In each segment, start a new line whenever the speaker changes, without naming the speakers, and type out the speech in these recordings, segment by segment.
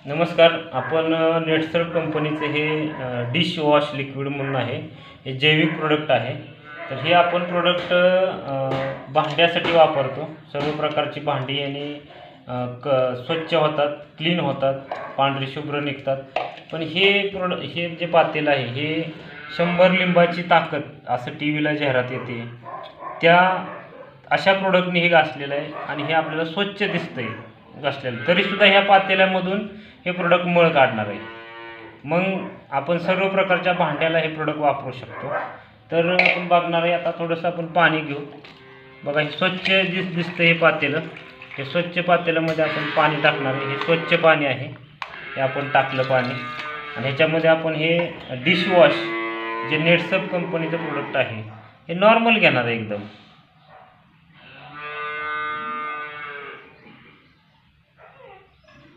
नमस्कार. आपण नेटसर्फ कंपनीचे हे डिश वॉश लिक्विड म्हणून आहे. हे जैविक प्रोडक्ट आहे. तर हे आपण प्रोडक्ट भांड्यासाठी वापरतो. सर्व प्रकारची भांडी आणि स्वच्छ होतात, क्लीन होतात, पांढरी शुभ्र निघतात. पण हे जे पातेलं आहे हे 100 लिंबाची ताकद असं टी व्हीला जाहिरात येते, त्या अशा प्रोडक्टने हे घासलेलं आहे आणि हे आपल्याला स्वच्छ दिसतंय घासलेलं. तरीसुद्धा ह्या पातेल्यामधून हे प्रोडक्ट मळ काढणार आहे. मग आपण सर्व प्रकारच्या भांड्याला हे प्रोडक्ट वापरू शकतो. तर आपण बघणार आहे. आता थोडंसं आपण पाणी घेऊ. बघा, हे स्वच्छ दिसतं हे पातेलं. हे स्वच्छ पातेल्यामध्ये आपण पाणी टाकणार आहे. हे स्वच्छ पाणी आहे. हे आपण टाकलं पाणी आणि ह्याच्यामध्ये आपण हे डिशवॉश जे नेटसर्फ कंपनीचं प्रोडक्ट आहे हे नॉर्मल घेणार आहे एकदम.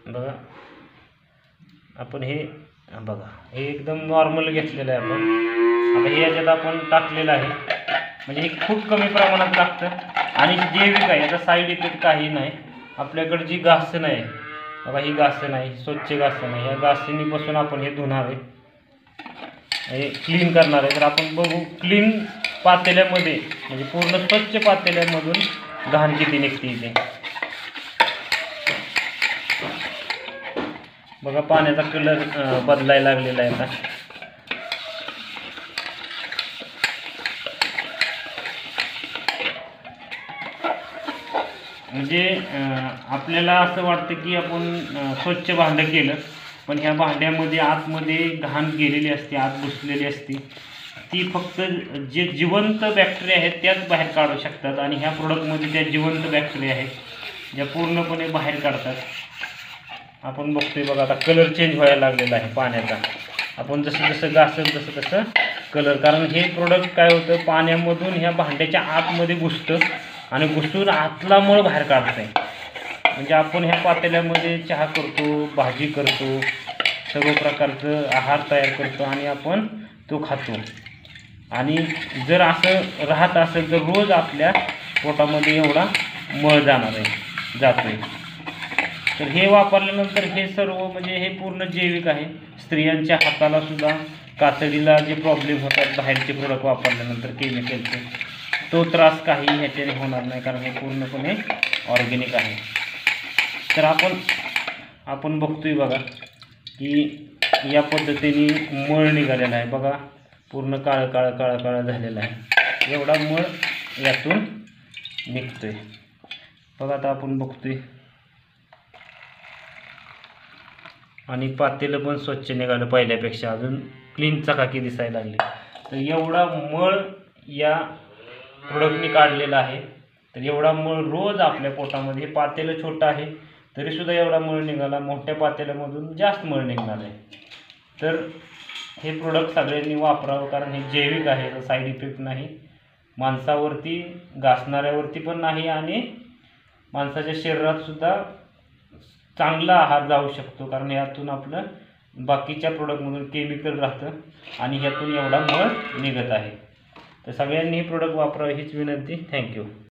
बघा, आपण हे बघा, हे एकदम नॉर्मल घेतलेलं आहे आपण. आता हे याच्यात आपण टाकलेलं आहे. म्हणजे हे खूप कमी प्रमाणात लागतं आणि जैविक आहे. याचा साईड इफेक्ट काही नाही. आपल्याकडे जी घासण आहे बघा, ही घासण आहे, स्वच्छ घासण आहे. या घासणीपासून आपण हे धुणार आहे, हे क्लीन करणार आहे. तर आपण बघू क्लीन पातेल्यामध्ये, म्हणजे पूर्ण स्वच्छ पातेल्यामधून घाण किती निघते इथे. बघा, पाण्याचा कलर बदलायला लागलेला आहे आता. म्हणजे आपल्याला असं वाटतं की आपण स्वच्छ भांडं केलं, पण ह्या भांड्यामध्ये आतमध्ये घाण गेलेली असते, आत घुसलेली असते. ती फक्त जे जिवंत बॅक्टेरिया आहेत त्याच बाहेर काढू शकतात आणि ह्या प्रोडक्टमध्ये त्या जिवंत बॅक्टेरिया आहेत ज्या पूर्णपणे बाहेर काढतात. आपण बघतोय बघा, आता कलर चेंज व्हायला लागलेला आहे पाण्याचा. आपण जसं जसं घासल तसं तसं कलर, कारण हे प्रोडक्ट काय होतं, पाण्यामधून ह्या भांड्याच्या आतमध्ये घुसतं आणि घुसून आतला मळ बाहेर काढतं आहे. म्हणजे आपण ह्या पातेल्यामध्ये चहा करतो, भाजी करतो, सर्व प्रकारचं आहार तयार करतो आणि आपण तो खातो. आणि जर असं राहत असेल तर रोज आपल्या पोटामध्ये एवढा मळ जातो आहे. तर हे वापरल्यानंतर हे सर्व म्हणजे हे पूर्ण जैविक आहे. स्त्रियांच्या हाताला सुद्धा, कातडीला जे प्रॉब्लेम होतात बाहेरचे प्रोडक्ट वापरल्यानंतर केमिकलचे, तो त्रास काही ह्याच्याने होणार नाही, कारण हे पूर्णपणे ऑर्गॅनिक आहे. तर आपण बघतोय बघा की या पद्धतीने मळ निघालेला आहे. बघा, पूर्ण काळं काळं काळं काळं झालेलं आहे. एवढा मळ यातून निघतोय. बघा, आता आपण बघतोय आणि पातेलं पण स्वच्छ निघालं, पहिल्यापेक्षा अजून क्लीन चकाकी दिसायला लागली. तर एवढा मळ या प्रोडक्टने काढलेला आहे. तर एवढा मळ रोज आपल्या पोटामध्ये, हे पातेलं छोटं आहे तरीसुद्धा एवढा मळ निघाला. मोठ्या पातेल्यामधून जास्त मळ निघणार आहे. तर हे प्रोडक्ट सगळ्यांनी वापरावं, कारण हे जैविक आहे. याचा साईड इफेक्ट नाही, माणसावरती घासणाऱ्यावरती पण नाही आणि माणसाच्या शरीरातसुद्धा चांगला आहार जाऊ शकतो, कारण यातून आपलं बाकीच्या प्रोडक्टमधून केमिकल राहतं आणि ह्यातून एवढा मळ निघत आहे. तर सगळ्यांनी हे प्रोडक्ट वापरावे हीच विनंती. थँक्यू.